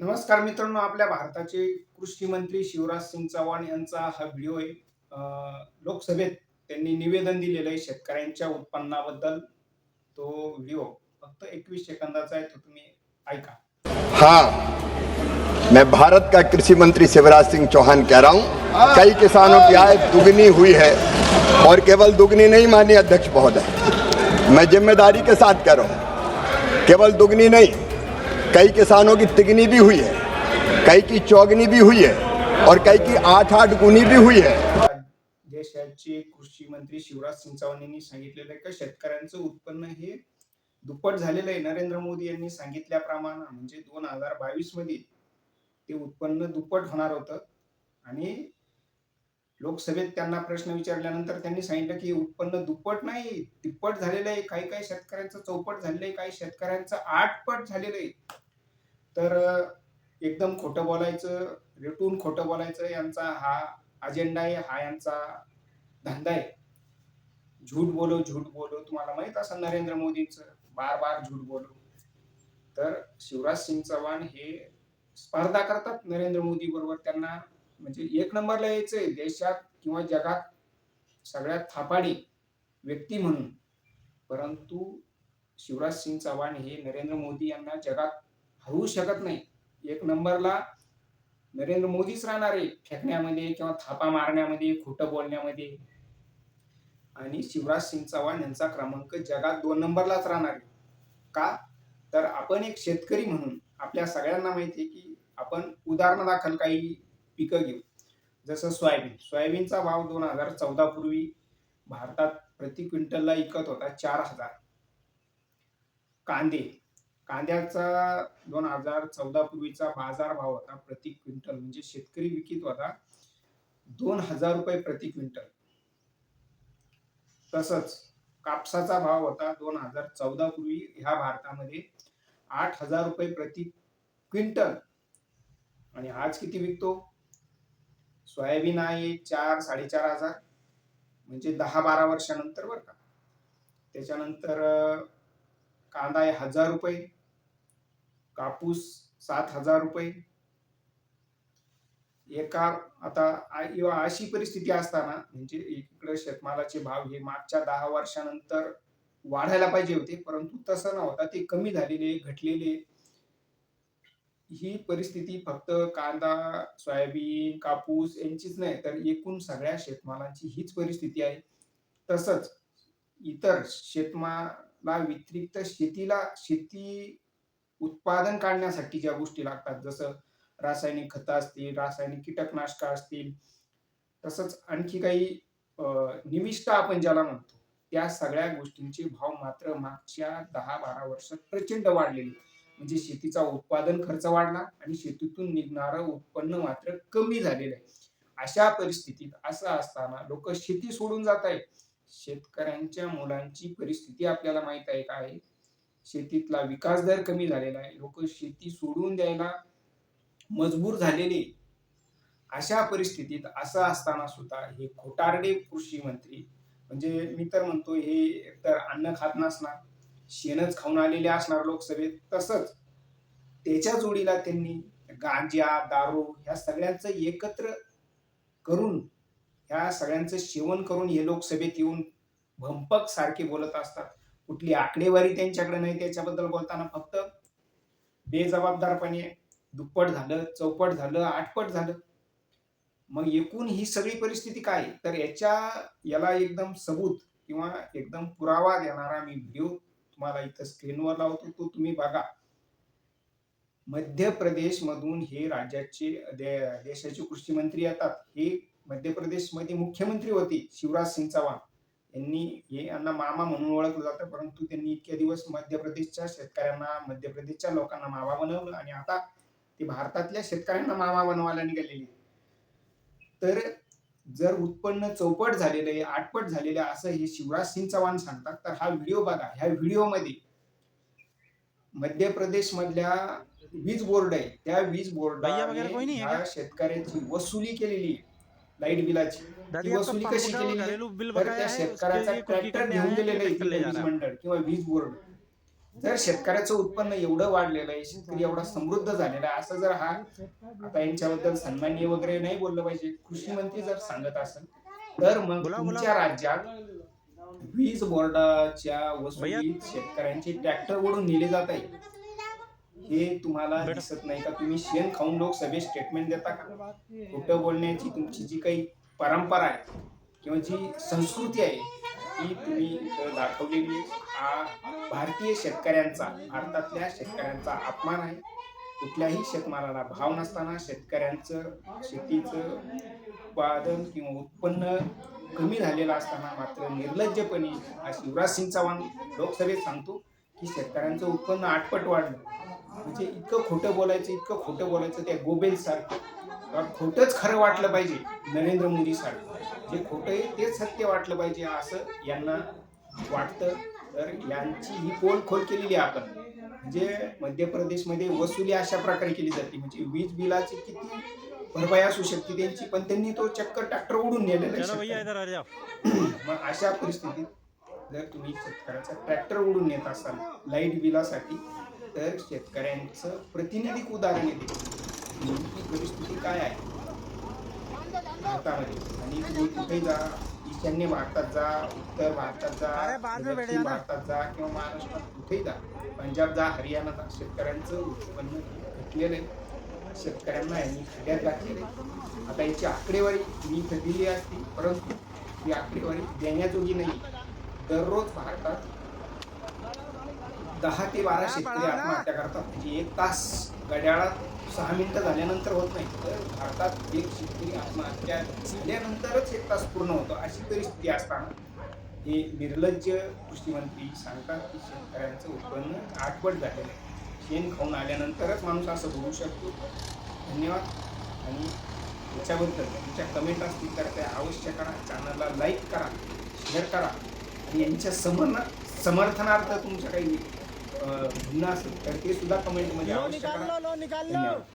नमस्कार मित्रांनो, आपल्या भारताचे कृषी मंत्री शिवराज सिंग चौहान यांचा हा व्हिडिओ आहे. लोकसभेत त्यांनी निवेदन दिलेलं आहे शेतकऱ्यांच्या उत्पन्नाबद्दल. तो व्हिडिओ फक्त 21 सेकंदाचा आहे, तो तुम्ही ऐका. हाँ, मैं भारत का कृषि मंत्री शिवराज सिंह चौहान कह रहा हूँ। कई किसानों की आय दुगनी हुई है और केवल दुगनी नहीं, माननीय अध्यक्ष महोदय, मैं जिम्मेदारी के साथ कह रहा हूँ, केवल दुगनी नहीं, कई किसानों की तिगनी भी हुई है, कई की चौगनी भी हुई है और कई की 8-8 गुनी भी हुई है। देशाचे कृषी मंत्री शिवराज सिंग चौहान यांनी सांगितलेलं आहे की शेतकऱ्यांचं उत्पन्न हे दुप्पट झालेलं आहे. नरेंद्र मोदी यांनी सांगितल्याप्रमाणे म्हणजे 2022 मध्ये ते उत्पन्न दुप्पट होणार होतं आणि लोकसभेत त्यांना प्रश्न विचारल्यानंतर त्यांनी सांगितलं की उत्पन्न दुप्पट नाही, तिप्पट झालेलं आहे. काही काही शेतकऱ्यांचं चौपट झालेलं आहे, काही शेतकऱ्यांचं आठपट झालेलं आहे. तर एकदम खोटं बोलायचं, रेटून खोटं बोलायचं यांचा हा अजेंडा आहे, हा यांचा धंदा आहे. झूठ बोलो, झूठ बोलो. तुम्हाला माहित असेल नरेंद्र मोदींचं बार बार झूठ बोलो. तर शिवराज सिंग चौहान हे स्पर्धा करतात नरेंद्र मोदी बरोबर. त्यांना म्हणजे एक नंबरला यायचंय देशात किंवा जगात सगळ्यात थापाडी व्यक्ती म्हणून. परंतु शिवराज सिंग चौहान हे नरेंद्र मोदी यांना जगात हरवू शकत नाही. एक नंबरला नरेंद्र मोदीच राहणार आहे फेकण्यामध्ये किंवा थापा मारण्यामध्ये, खोटं बोलण्यामध्ये. आणि शिवराज सिंग चौहान यांचा क्रमांक जगात 2 नंबरलाच राहणार आहे. का? तर आपण एक शेतकरी म्हणून आपल्या सगळ्यांना माहिती आहे की आपण उदाहरणादाखल काही पिकं घेऊ. जसं सोयाबीन. सोयाबीनचा भाव 2014 पूर्वी भारतात प्रति क्विंटलला विकत होता 4,000. कांदे. कांद्याचा 2014 पूर्वीचा बाजार भाव होता प्रति क्विंटल म्हणजे शेतकरी विकत होता ₹2,000 प्रति क्विंटल. तसंच कापसाचा भाव होता 2014 पूर्वी ह्या भारतामध्ये ₹8,000 प्रति क्विंटल. आणि आज किती विकतो? सोयाबीन आहे 4-4.5 म्हणजे 10-12 वर्षानंतर बरं का. त्याच्यानंतर कांदा आहे ₹1,000, कापूस ₹7,000. एका आता अशी परिस्थिती असताना म्हणजे इकडे शेतमालाचे भाव हे मागच्या 10 वर्षानंतर वाढायला पाहिजे होते, परंतु तसं न होता ते कमी झालेले, घटलेले. ही परिस्थिती फक्त कांदा, सोयाबीन, कापूस यांचीच नाही, तर एकूण सगळ्या शेतमालाची हीच परिस्थिती आहे. तसंच इतर शेतमाला व्यतिरिक्त शेती उत्पादन काढण्यासाठी ज्या गोष्टी लागतात, जसं रासायनिक खतं असतील, रासायनिक कीटकनाशक असतील, तसंच आणखी काही निविष्ठा आपण ज्याला म्हणतो, त्या सगळ्या गोष्टींचे भाव मात्र मागच्या 10-12 वर्षात प्रचंड वाढलेले. म्हणजे शेतीचा उत्पादन खर्च वाढला आणि शेतीतून निघणारं उत्पन्न मात्र कमी झालेलं आहे. अशा परिस्थितीत असं असताना लोक शेती सोडून जात आहेत. शेतकऱ्यांच्या मुलांची परिस्थिती आपल्याला माहित आहे काय? शेतीतला विकास दर कमी झालेला आहे. लोक शेती सोडून द्यायला मजबूर झालेले. अशा परिस्थितीत असं असताना सुद्धा हे खोटारडे कृषी मंत्री म्हणजे मी तर म्हणतो हे एकतर अन्न खात नसणार, शेणच खाऊन आलेले असणार लोकसभेत. तसंच त्याच्या जोडीला त्यांनी गांजा, दारू ह्या सगळ्यांचं एकत्र करून ह्या सगळ्यांचं सेवन करून हे लोकसभेत येऊन भंपक सारखे बोलत असतात. कुठली आकडेवारी त्यांच्याकडे नाही. त्याच्याबद्दल बोलताना फक्त बेजबाबदारपणे दुप्पट झालं, चौपट झालं, आठपट झालं. मग एकूण ही सगळी परिस्थिती काय? तर याला एकदम सबूत किंवा एकदम पुरावा देणारा मी व्हिडिओ तुम्हाला इथं स्क्रीनवर लावतो, तो तुम्ही बघा. मध्य प्रदेश मधून हे राज्याचे देशाचे कृषी मंत्री येतात. हे मध्य प्रदेशमध्ये मुख्यमंत्री होते शिवराज सिंग चौहान. यांना मामा म्हणून ओळखलं जातं, परंतु त्यांनी इतके दिवस मध्य प्रदेशच्या शेतकऱ्यांना, मध्य प्रदेशच्या लोकांना मावा बनवलं आणि आता ते भारतातल्या शेतकऱ्यांना मावा बनवायला निघालेले. तर जर उत्पन्न चौपट झालेलं आहे, आठपट झालेलं आहे असं हे शिवराज सिंग चौहान सांगतात, तर हा व्हिडिओ बघा. ह्या व्हिडिओमध्ये मध्य प्रदेश मधल्या वीज बोर्ड आहे, त्या वीज बोर्डाने ह्या शेतकऱ्याची वसुली केलेली लाईट बिलाची. ती दादी आपका वसुली कशी पासबुक केलेली आहे? घरेलू बिल तर बकाया त्या है उसके शेतकऱ्याचा लिए कुकी ट्रॅक्टर करने घेऊन आए हैं कि गेलेलं आहे ट्रैक्टर ले तिथं जा वीज रहा है? मंडळ किंवा वीज बोर्ड. जर शेतकऱ्याचं उत्पन्न एवढं वाढलेलं आहे, शेतकरी एवढा समृद्ध झालेला आहे, असं जर हा आता यांच्याबद्दल सन्माननीय वगैरे नाही बोललं पाहिजे, कृषी मंत्री जर सांगत असेल तर मग तुमच्या राज्यात वीज बोर्डाच्या वसुलीत शेतकऱ्यांचे ट्रॅक्टर ओढून नेले जात आहे. हे तुम्हाला दिसत नाही का? तुम्ही शेण खाऊन लोकसभेत स्टेटमेंट देता का? खोटं बोलण्याची तुमची जी काही परंपरा आहे किंवा जी संस्कृती आहे ती तुम्ही इथं दाखवलेली आहे. हा भारतीय शेतकऱ्यांचा, भारतातल्या शेतकऱ्यांचा अपमान आहे. कुठल्याही शेतमालाला भाव नसताना शेतकऱ्यांचं शेतीचं उत्पादन किंवा उत्पन्न कमी झालेलं असताना मात्र निर्लज्जपणे हा शिवराज सिंग चौहान लोकसभेत सांगतो की शेतकऱ्यांचं उत्पन्न आठपट वाढलं. म्हणजे इतकं खोटं बोलायचं त्या गोबेल सारखं. खोटंच खरं वाटलं पाहिजे नरेंद्र मोदी सारखं. जे खोटं आहे तेच सत्य वाटलं पाहिजे असं यांना वाटतं. तर यांची ही पोलखोल केलेली आहे आपण. म्हणजे मध्य प्रदेशमध्ये वसुली अशा प्रकारे केली जाते. म्हणजे वीज बिलाची किती भरपाई असू शकते त्यांची, पण त्यांनी तो चक्कर ट्रॅक्टर उडून नेलेला आहे. मग अशा परिस्थितीत जर तुम्ही शेतकऱ्याचा ट्रॅक्टर उडून नेत असाल लाईट बिलासाठी, तर शेतकऱ्यांचं प्रतिनिधिक उदाहरण येते नेमकी परिस्थिती काय आहे भारतामध्ये. आणि तुम्ही कुठेही जा, ईशान्य भारतात जा, उत्तर भारतात जा, दक्षिण भारतात जा किंवा महाराष्ट्रात कुठेही जा, पंजाब जा, हरियाणा जा, शेतकऱ्यांचं उत्पन्न घटलेलं आहे. शेतकऱ्यांना यांनी खड्यात घातलेलं आहे. आता याची आकडेवारी मी इथं दिली असती, परंतु ही आकडेवारी देण्याजोगी नाही. दररोज भारतात 10 ते 12 शेतकरी आत्महत्या करतात. म्हणजे 1 तास घड्याळात 6 मिनिटं झाल्यानंतर होत नाही, तर भारतात एक शेतकरी आत्महत्या झाल्यानंतरच 1 तास पूर्ण होतो. अशी परिस्थिती असताना हे निर्लज्ज कृषी मंत्री सांगतात की शेतकऱ्यांचं उत्पन्न आठपट झालेलं आहे. शेण खाऊन आल्यानंतरच माणूस असं बोलू शकतो. धन्यवाद. आणि याच्याबद्दल तुमच्या कमेंट असतील तर त्या अवश्य करा. चॅनलला लाईक करा, शेअर करा. आणि यांच्या समर्थनार्थ तुमच्या काही भिन्न असेल तर ते सुद्धा कमेंटमध्ये अवश्य करा. धन्यवाद.